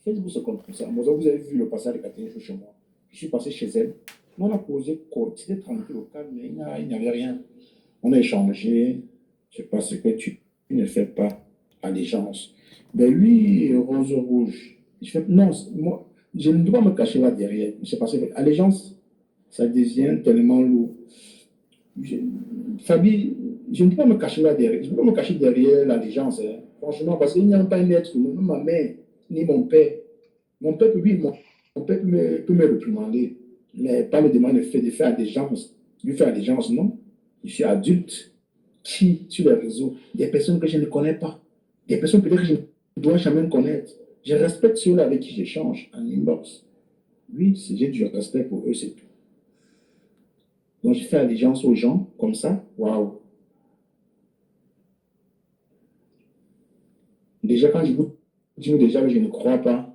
Facebook, c'est comme ça. Moi, vous avez vu le passage de Catherine chez moi. Je suis passé chez elle. On a posé, c'était tranquille au calme, mais il n'y avait rien. On a échangé. Je ne sais pas ce que tu ne fais pas. Allégeance. Ben lui, rose rouge. Je fais, non, moi, je ne dois pas me cacher là derrière. Je sais pas, allégeance, ça devient tellement lourd. Je, Fabi, je ne peux pas me cacher là derrière. Je ne peux pas me cacher derrière l'allégeance. Hein. Franchement, parce qu'il n'y a pas un être humain, même ma mère, ni mon père. Mon père, oui, mon père peut me réprimander, mais pas me demander de faire allégeance. Lui faire allégeance, non. Je suis adulte. Qui, sur les réseaux, des personnes que je ne connais pas, des personnes peut-être que je ne dois jamais connaître. Je respecte ceux-là avec qui j'échange en inbox. Oui, j'ai du respect pour eux, c'est tout. Donc, je fais allégeance aux gens comme ça. Waouh! Déjà, quand je vous dis déjà que je ne crois pas,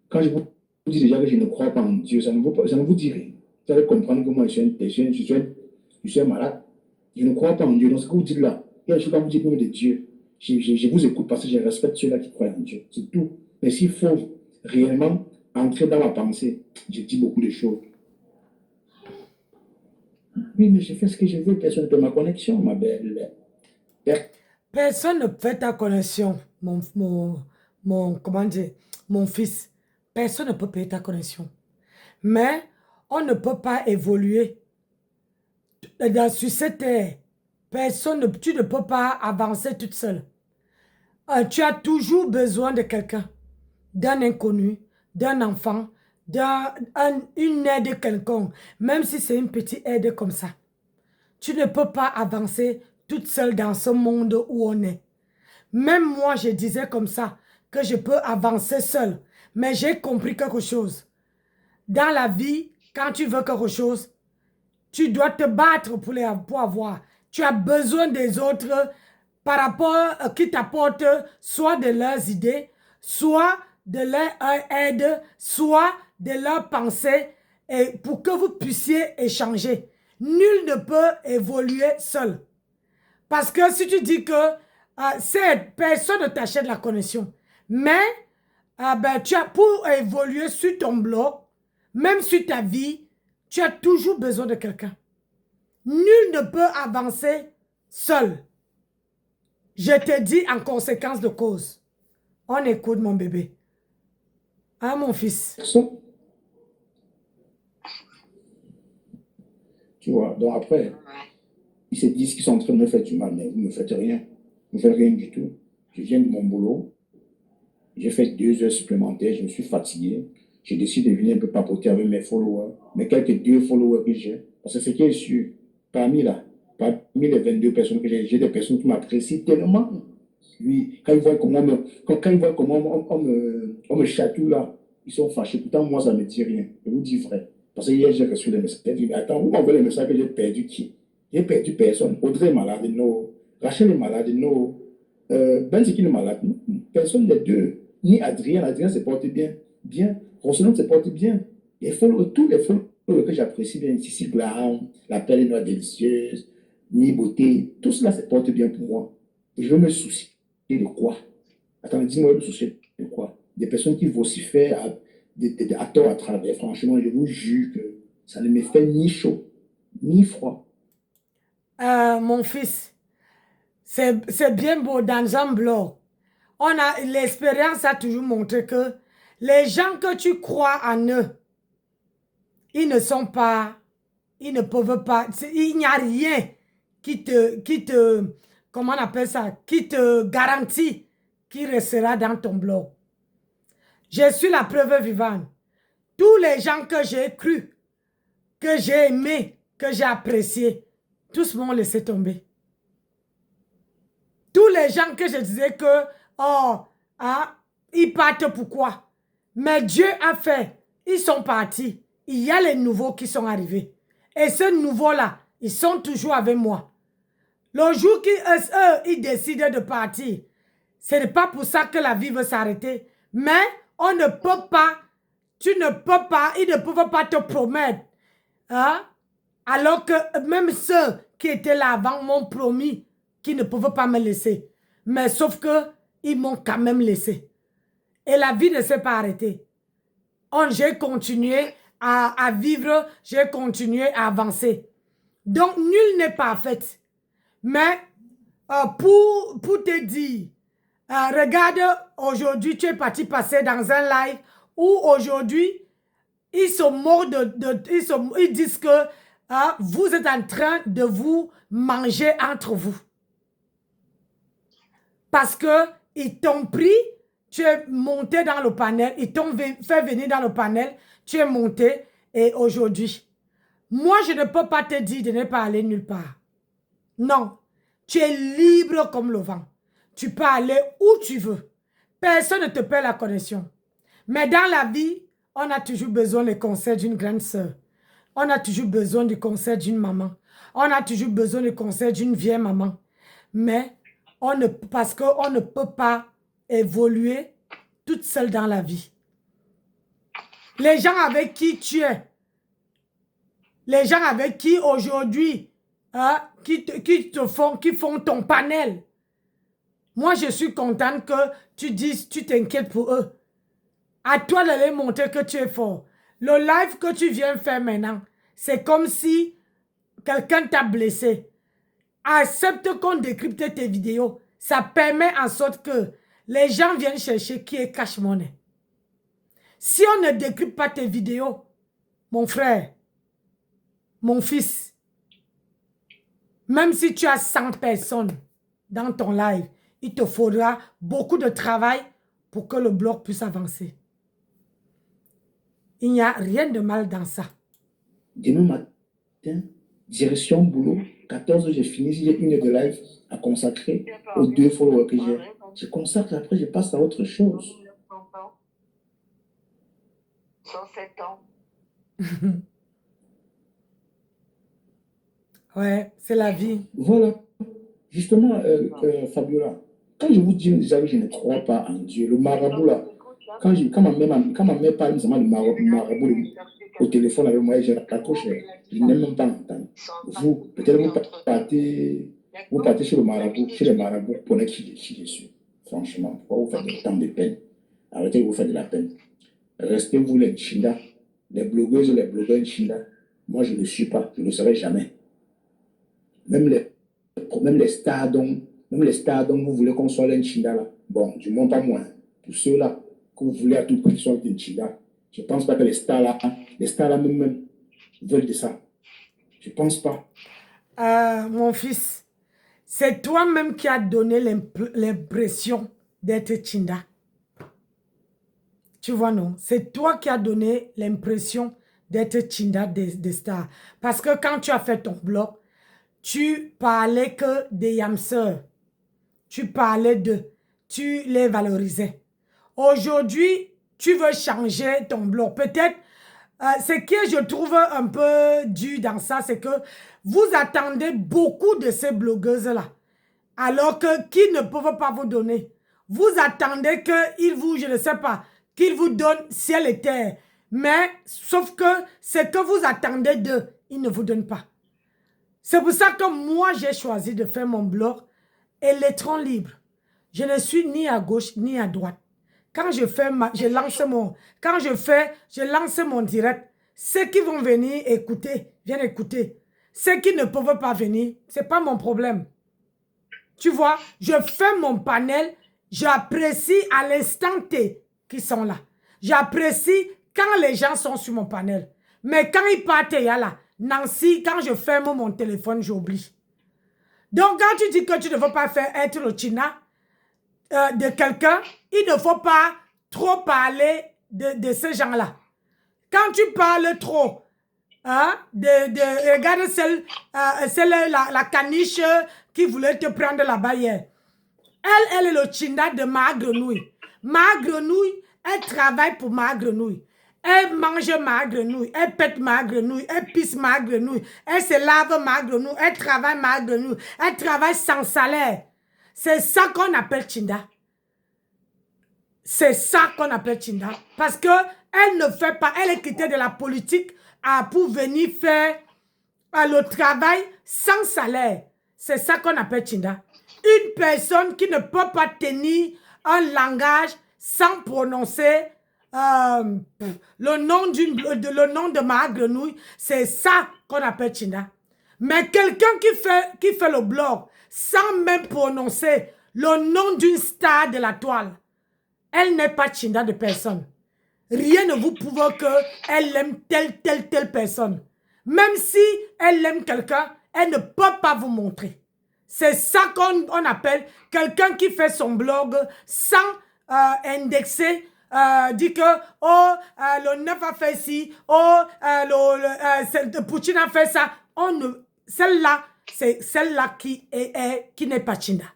quand je vous dis déjà que je ne crois pas en Dieu, ça ne vous dit rien. Vous allez comprendre que moi, je suis un malade. Je ne crois pas en Dieu. Donc, ce que vous dites là, il y a des choses quand vous dites même de Dieu. Je vous écoute parce que je respecte ceux-là qui croient en Dieu. C'est tout. Mais s'il faut réellement entrer dans ma pensée, je dis beaucoup de choses. Oui, mais je fais ce que je veux. Personne ne peut ma connexion, ma belle. Personne ne fait ta connexion, comment dire, mon fils. Personne ne peut payer ta connexion. Mais on ne peut pas évoluer sur cette terre. Tu ne peux pas avancer toute seule. Tu as toujours besoin de quelqu'un, d'un inconnu, d'un enfant, une aide quelconque, même si c'est une petite aide comme ça. Tu ne peux pas avancer toute seule dans ce monde où on est. Même moi, je disais comme ça, que je peux avancer seule. Mais j'ai compris quelque chose. Dans la vie, quand tu veux quelque chose, tu dois te battre pour avoir. Tu as besoin des autres par rapport qui t'apportent soit de leurs idées, soit de leur aide, soit de leurs pensées, et pour que vous puissiez échanger. Nul ne peut évoluer seul. Parce que si tu dis que personne ne t'achète la connexion, mais tu as pour évoluer sur ton blog, même sur ta vie, tu as toujours besoin de quelqu'un. Nul ne peut avancer seul. Je te dis en conséquence de cause. On écoute mon bébé. Hein, mon fils? Tu vois, donc après, ils se disent qu'ils sont en train de me faire du mal, mais vous ne me faites rien. Vous ne faites rien du tout. Je viens de mon boulot. J'ai fait 2 heures supplémentaires. Je me suis fatigué. J'ai décidé de venir un peu papoter avec mes followers. Mes quelques 2 followers que j'ai. Parce que ce qui est sûr, parmi les 22 personnes que j'ai des personnes qui m'apprécient tellement. Oui, quand ils voient comment on me chatouille là, ils sont fâchés. Pourtant, moi, ça ne me dit rien. Je vous dis vrai. Parce que hier, j'ai reçu les messages. J'ai dit, mais attends, vous m'envoyez les messages que j'ai perdu qui? J'ai perdu personne. Audrey est malade, non. Rachel est malade, non. Benzikin est malade, non. Personne des deux. Ni Adrien. Adrien se porte bien. Bien. Roselyne se porte bien. Tous les followers que j'apprécie bien, Sissi Graham, la Perle Noire Délicieuse, Ni Beauté, tout cela se porte bien pour moi. Et je veux me soucier de quoi? Attends, dis-moi, me soucier de quoi? Des personnes qui vocifèrent à tort à travers. Franchement, je vous jure que ça ne me fait ni chaud, ni froid. Mon fils, c'est bien beau dans un blog. L'expérience a toujours montré que les gens que tu crois en eux, ils ne sont pas, ils ne peuvent pas, il n'y a rien comment on appelle ça, qui te garantit qu'il restera dans ton blog. Je suis la preuve vivante. Tous les gens que j'ai cru, que j'ai aimé, que j'ai apprécié, tous m'ont laissé tomber. Tous les gens que je disais que, ils partent pourquoi? Mais Dieu a fait, ils sont partis. Il y a les nouveaux qui sont arrivés. Et ces nouveaux-là, ils sont toujours avec moi. Le jour qu'ils décident de partir, ce n'est pas pour ça que la vie veut s'arrêter. Mais on ne peut pas, tu ne peux pas, ils ne peuvent pas te promettre. Hein? Alors que même ceux qui étaient là avant m'ont promis qu'ils ne peuvent pas me laisser. Mais sauf que ils m'ont quand même laissé. Et la vie ne s'est pas arrêtée. J'ai continué à vivre, j'ai continué à avancer. Donc, nul n'est parfait. Mais pour te dire, regarde, aujourd'hui, tu es parti passer dans un live où aujourd'hui, ils se moquent ils disent que vous êtes en train de vous manger entre vous. Parce que ils t'ont pris, tu es monté dans le panel, ils t'ont fait venir dans le panel, tu es monté et aujourd'hui, moi je ne peux pas te dire de ne pas aller nulle part. Non, tu es libre comme le vent. Tu peux aller où tu veux. Personne ne te paie la connexion. Mais dans la vie, on a toujours besoin des conseils d'une grande sœur. On a toujours besoin du conseil d'une maman. On a toujours besoin du conseil d'une vieille maman. Mais parce qu'on ne peut pas évoluer toute seule dans la vie. Les gens avec qui tu es, les gens avec qui aujourd'hui, qui font ton panel. Moi, je suis contente que tu dises, tu t'inquiètes pour eux. À toi d'aller montrer que tu es fort. Le live que tu viens faire maintenant, c'est comme si quelqu'un t'a blessé. Accepte qu'on décrypte tes vidéos. Ça permet en sorte que les gens viennent chercher qui est Cash Money. Si on ne décrypte pas tes vidéos, mon frère, mon fils, même si tu as 100 personnes dans ton live, il te faudra beaucoup de travail pour que le blog puisse avancer. Il n'y a rien de mal dans ça. Demain matin, direction boulot, 14 heures, j'ai fini, j'ai 1 heure de live à consacrer aux 2 followers que j'ai. Je consacre, après je passe à autre chose. 107 ans. Ouais, c'est la vie. Voilà. Justement, Fabiola, quand je vous dis déjà que je ne crois pas en Dieu, le marabout là, quand ma mère parle seulement de marabout au téléphone avec moi, je raccroche, je n'aime même pas entendre. Vous, peut-être vous partez chez le marabout, chez les marabouts pour être qui je suis. Franchement, pourquoi vous faites tant de peine? Arrêtez de vous faire de la peine. Restez vous les Chinda, les blogueuses et les blogueurs Chinda. Moi, je ne le suis pas, je ne le serai jamais. Même les stars dont vous voulez qu'on soit les Chinda là, bon, du moins pas moi. Pour ceux-là que vous voulez à tout prix qu'ils soient des Chinda, je ne pense pas que les stars là même veulent de ça. Je ne pense pas. Mon fils, c'est toi-même qui as donné l'impression d'être Chinda. Tu vois, non? C'est toi qui as donné l'impression d'être Chinda des stars. Parce que quand tu as fait ton blog, tu parlais que des yamseurs. Tu parlais d'eux. Tu les valorisais. Aujourd'hui, tu veux changer ton blog. Peut-être, ce que je trouve un peu dur dans ça, c'est que vous attendez beaucoup de ces blogueuses-là. Alors que qui ne peuvent pas vous donner. Vous attendez qu'ils vous, je ne sais pas, qu'ils vous donnent ciel et terre. Mais, sauf que ce que vous attendez d'eux, ils ne vous donnent pas. C'est pour ça que moi, j'ai choisi de faire mon blog électron libre. Je ne suis ni à gauche ni à droite. Quand je fais je lance mon direct. Ceux qui vont venir écouter, viennent écouter. Ceux qui ne peuvent pas venir, ce n'est pas mon problème. Tu vois, je fais mon panel, j'apprécie à l'instant T qui sont là. J'apprécie quand les gens sont sur mon panel. Mais quand ils partent, il y a là. Nancy, quand je ferme mon téléphone, j'oublie. Donc, quand tu dis que tu ne veux pas faire être le China de quelqu'un, il ne faut pas trop parler de ces gens-là. Quand tu parles trop, hein, regarde la caniche qui voulait te prendre la barrière. Elle est le China de ma grenouille. Ma grenouille, elle travaille pour ma grenouille. Elle mange ma grenouille, elle pète ma grenouille, elle pisse ma grenouille, elle se lave ma grenouille, elle travaille ma grenouille, elle travaille sans salaire. C'est ça qu'on appelle Chinda. C'est ça qu'on appelle Chinda. Parce que elle ne fait pas, elle est quittée de la politique pour venir faire le travail sans salaire. C'est ça qu'on appelle Chinda. Une personne qui ne peut pas tenir un langage sans prononcer le nom de ma grenouille, c'est ça qu'on appelle Chinda. Mais quelqu'un qui fait le blog sans même prononcer le nom d'une star de la toile, elle n'est pas Chinda de personne. Rien ne vous prouve qu'elle aime telle personne. Même si elle aime quelqu'un, elle ne peut pas vous montrer. C'est ça qu'on appelle quelqu'un qui fait son blog sans indexer, dit que le 9 a fait ci, Poutine a fait ça. Celle-là, c'est celle-là qui n'est pas Chinda.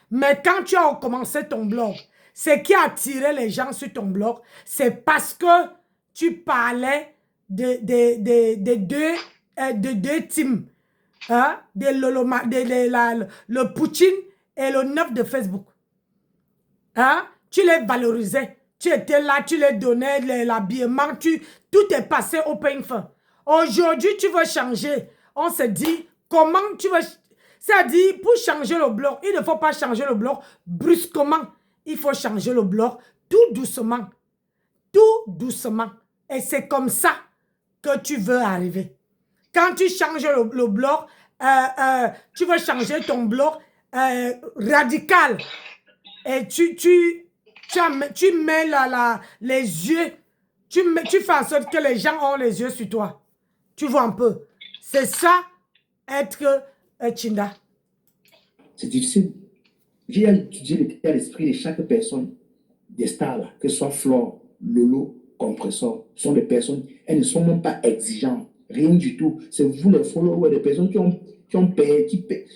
Mais quand tu as commencé ton blog, ce qui a attiré les gens sur ton blog, c'est parce que tu parlais de deux teams. Hein, le Poutine et le 9 de Facebook. Hein? Tu les valorisais. Tu étais là, tu les donnais l'habillement. Tout est passé au pain fin. Aujourd'hui, tu veux changer. On se dit, comment tu veux... C'est-à-dire, pour changer le blog, il ne faut pas changer le blog brusquement. Il faut changer le blog tout doucement. Tout doucement. Et c'est comme ça que tu veux arriver. Quand tu changes le blog, tu veux changer ton blog radical. Et tu mets les yeux, tu fais en sorte que les gens ont les yeux sur toi. Tu vois un peu. C'est ça, être Chinda. C'est difficile. J'ai étudié l'état d'esprit de chaque personne, des stars, là, que ce soit Flore, Lolo, Compressor, sont des personnes, elles ne sont même pas exigeantes. Rien du tout. C'est vous les followers, des personnes qui ont payé,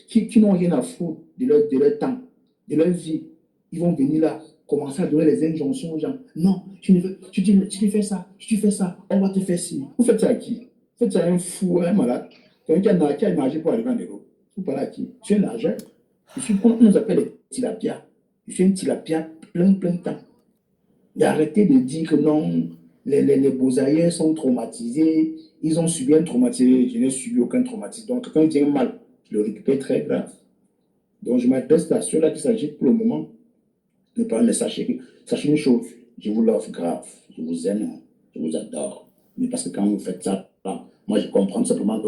qui n'ont rien à foutre de leur temps, de leur vie. Ils vont venir là, commencer à donner les injonctions aux gens. Non, tu fais ça, tu fais ça, on va te faire ci. Vous faites ça à qui? Vous faites ça à un fou, à un malade, quelqu'un qui a nagé pour arriver en héros. Vous parlez à qui? Tu es un nageur. On nous appelle les tilapias. Je suis un tilapia plein de temps. Et arrêtez de dire que non, les beaux-ailleurs sont traumatisés, ils ont subi un traumatisme, je n'ai subi aucun traumatisme. Donc, quand vient mal, je le récupère très grave. Donc, je m'adresse à ceux-là qui s'agitent pour le moment. Ne pas me sachez une chose, je vous l'offre grave, je vous aime, je vous adore. Mais parce que quand vous faites ça, moi, je comprends simplement que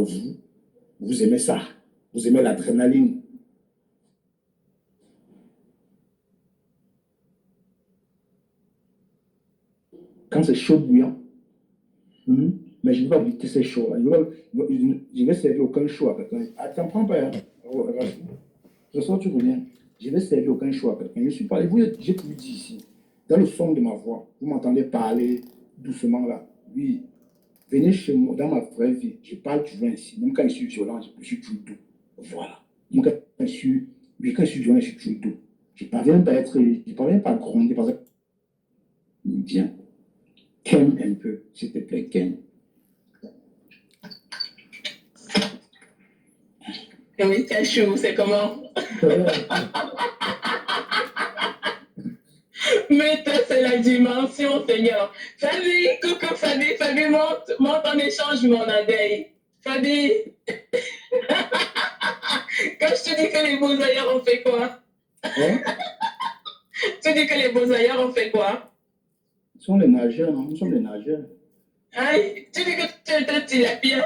vous aimez ça, vous aimez l'adrénaline. Quand c'est chaud bouillant, mais je ne vais pas éviter ces shows-là. Je ne vais servir aucun show à quelqu'un. Attends, prends pas. Hein. Je sors, tu reviens. Je ne vais servir aucun show à quelqu'un. Je suis pas. J'ai tout dit ici. Dans le son de ma voix, vous m'entendez parler doucement là. Oui. Venez chez moi, dans ma vraie vie. Je parle toujours ainsi. Même quand je suis violent, je suis toujours doux. Voilà. Même quand je suis violent, je suis toujours doux. Je ne parviens pas à gronder parce que. Viens. Ken un peu, s'il te plaît, Ken. Oui, Cachou, c'est comment? Mais c'est la dimension, Seigneur. Fabi, coucou Fabi, Fabi, monte en échange mon abeille. Fabi. Quand je te dis que les beaux ailleurs ont fait quoi? Hein? Tu dis que les beaux ailleurs ont fait quoi? Ils sont les nageurs, non? Nous sommes les nageurs. Aïe, tu dis que tu es un tilapia.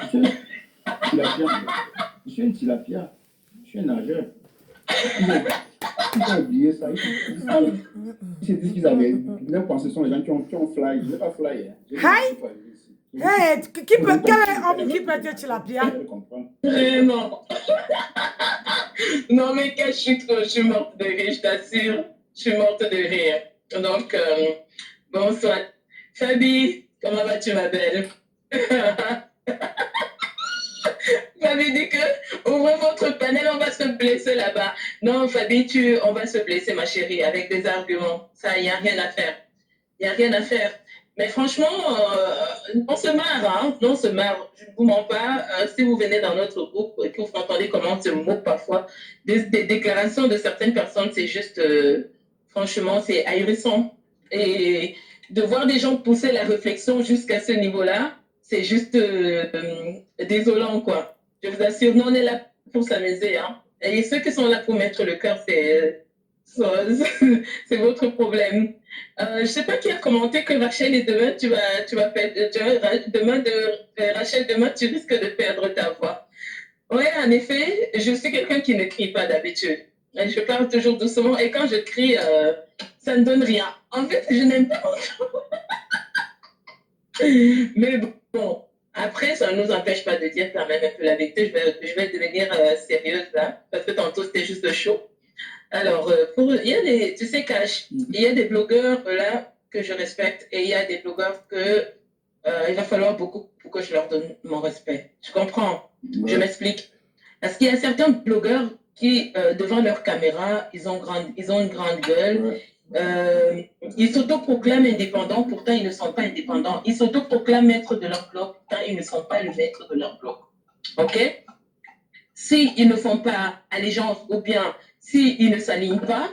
Je suis un tilapia. Je suis un nageur. Ils ont oublié ça. Ils se disent qu'ils avaient. Leurs pensées sont les gens qui ont fly. Je n'ai pas fly. Hey, quel homme qui peut être tilapia? Vraiment. Non, mais je suis morte de rire, je t'assure. Je suis morte de rire. Donc, bonsoir. Fabi, comment vas-tu, ma belle? Fabi dit que ouvrez votre panel, on va se blesser là-bas. Non, Fabi, on va se blesser, ma chérie, avec des arguments. Ça, il n'y a rien à faire. Il n'y a rien à faire. Mais franchement, on se marre, hein? On se marre. Je ne vous mens pas. Si vous venez dans notre groupe et que vous entendez comment on se moque parfois, des déclarations de certaines personnes, c'est juste, franchement, c'est ahurissant. Et de voir des gens pousser la réflexion jusqu'à ce niveau-là, c'est juste désolant, quoi. Je vous assure, nous, on est là pour s'amuser, hein. Et ceux qui sont là pour mettre le cœur, c'est votre problème. Je ne sais pas qui a commenté que Rachel et demain, Rachel, demain, tu risques de perdre ta voix. Oui, en effet, je suis quelqu'un qui ne crie pas d'habitude. Je parle toujours doucement et quand je crie, ça ne donne rien. En fait, je n'aime pas. Mais bon, après, ça ne nous empêche pas de dire quand même un peu la vérité. Je vais devenir sérieuse là, parce que tantôt c'était juste chaud. Alors, il y a des, tu sais, Cash, il y a des blogueurs là que je respecte et il y a des blogueurs que il va falloir beaucoup pour que je leur donne mon respect. Je comprends, je m'explique. Parce qu'il y a certains blogueurs qui, devant leur caméra, ils ont une grande gueule. Ils s'autoproclament indépendants, pourtant ils ne sont pas indépendants. Ils s'autoproclament maîtres de leur blog, pourtant ils ne sont pas le maître de leur blog. OK? S'ils ne font pas allégeance ou bien s'ils ne s'alignent pas,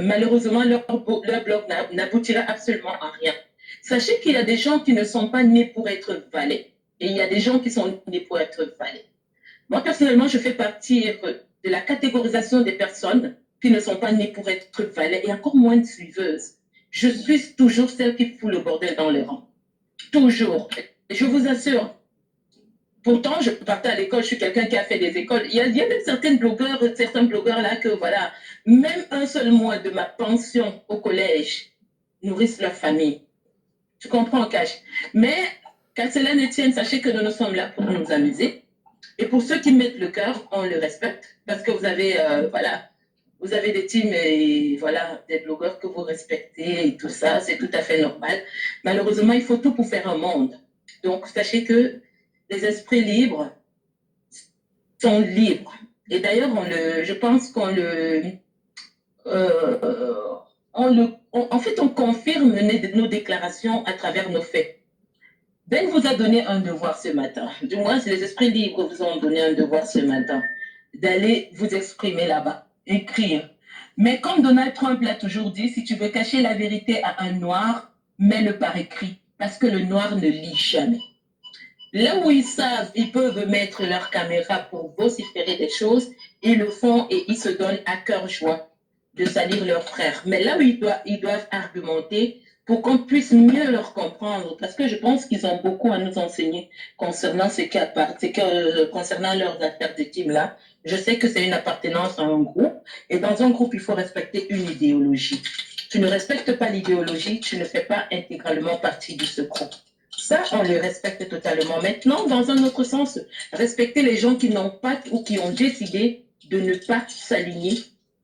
malheureusement, leur blog n'aboutira absolument à rien. Sachez qu'il y a des gens qui ne sont pas nés pour être valets et il y a des gens qui sont nés pour être valets. Moi, personnellement, je fais partie de la catégorisation des personnes qui ne sont pas nées pour être valets et encore moins de suiveuses. Je suis toujours celle qui fout le bordel dans les rangs. Toujours. Je vous assure. Pourtant, je partais à l'école, je suis quelqu'un qui a fait des écoles. Il y a même certains blogueurs là que, voilà, même un seul mois de ma pension au collège nourrissent leur famille. Tu comprends, Cash? Mais, qu'à cela ne tienne, sachez que nous sommes là pour nous amuser. Et pour ceux qui mettent le cœur, on le respecte. Parce que vous avez, vous avez des teams et voilà, des blogueurs que vous respectez et tout ça, c'est tout à fait normal. Malheureusement, il faut tout pour faire un monde. Donc, sachez que les esprits libres sont libres. Et d'ailleurs, je pense qu'on en fait, on confirme nos déclarations à travers nos faits. Ben vous a donné un devoir ce matin. Du moins, les esprits libres vous ont donné un devoir ce matin d'aller vous exprimer là-bas, écrire. Mais comme Donald Trump l'a toujours dit, si tu veux cacher la vérité à un noir, mets-le par écrit, parce que le noir ne lit jamais. Là où ils savent, ils peuvent mettre leur caméra pour vociférer des choses, ils le font et ils se donnent à cœur joie de salir leurs frères. Mais là où ils doivent argumenter pour qu'on puisse mieux leur comprendre, parce que je pense qu'ils ont beaucoup à nous enseigner concernant concernant leurs affaires de team-là. Je sais que c'est une appartenance à un groupe, et dans un groupe, il faut respecter une idéologie. Tu ne respectes pas l'idéologie, tu ne fais pas intégralement partie de ce groupe. Ça, on le respecte totalement. Maintenant, dans un autre sens, respecter les gens qui n'ont pas ou qui ont décidé de ne pas s'aligner.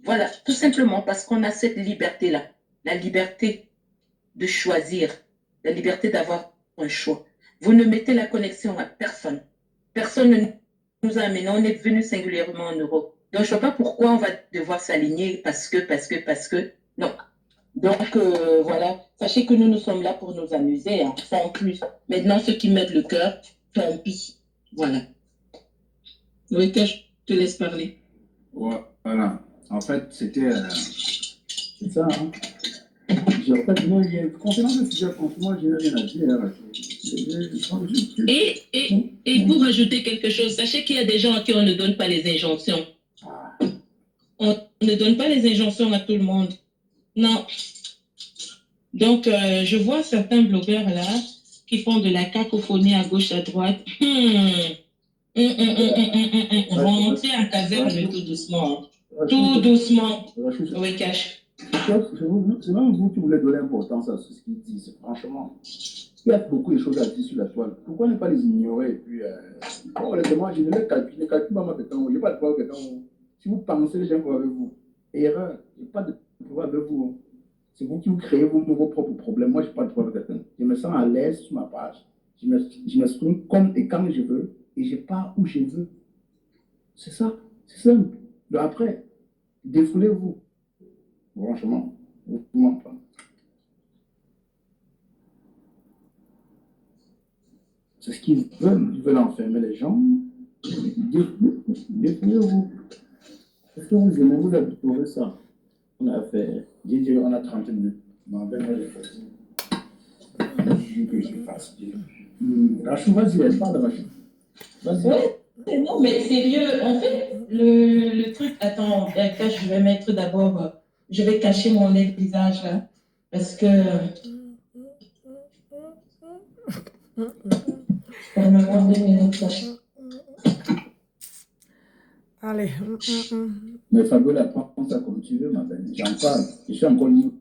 Voilà, tout simplement parce qu'on a cette liberté-là, la liberté de choisir, la liberté d'avoir un choix. Vous ne mettez la connexion à personne. Personne ne nous a amené, on est venu singulièrement en Europe. Donc, je ne vois pas pourquoi on va devoir s'aligner parce que, non. Donc, voilà, sachez que nous sommes là pour nous amuser, hein, sans plus. Maintenant, ceux qui mettent le cœur, tant pis. Voilà. Oui, je te laisse parler. Ouais, voilà. En fait, c'était... c'est ça, hein. En fait, moi, concernant le sujet, franchement, j'ai rien à dire. Et pour rajouter quelque chose, sachez qu'il y a des gens à qui on ne donne pas les injonctions. On ne donne pas les injonctions à tout le monde. Non. Donc, je vois certains blogueurs là qui font de la cacophonie à gauche, à droite. Rentrez en caserne tout doucement. Tout doucement. Oui, Cash. C'est même vous qui voulez donner l'importance à ce qu'ils disent. Franchement, il y a beaucoup de choses à dire sur la toile. Pourquoi ne pas les ignorer? Et puis, honnêtement, je ne les calcule pas moi quelqu'un. Je n'ai pas de pouvoir quelqu'un. Si vous pensez, les gens vont avec vous. Erreur. Je n'ai pas de pouvoir avec vous. C'est vous qui vous créez vos propres problèmes. Moi, je n'ai pas de pouvoir avec quelqu'un. Je me sens à l'aise sur ma page. Je m'exprime comme et quand je veux. Et je pars où je veux. C'est ça. C'est simple. Donc après, défoulez-vous. Franchement, vraiment pas. C'est ce qu'ils veulent. Ils veulent enfermer les gens. Défoulez-vous. Est-ce que vous aimez, vous avez trouvé ça? On a fait, on a 30 minutes. Non, ben, moi, j'ai fait que je fasse. Rachou, vas-y, elle parle de Rachou. Vas-y. Oui, non, mais sérieux, en fait, le truc, attends, je vais mettre d'abord, je vais cacher mon visage là. Parce que donne-moi 2 minutes là. Allez. Mais Fabiola, prends ça comme tu veux, ma belle. J'en parle. Je suis encore libre.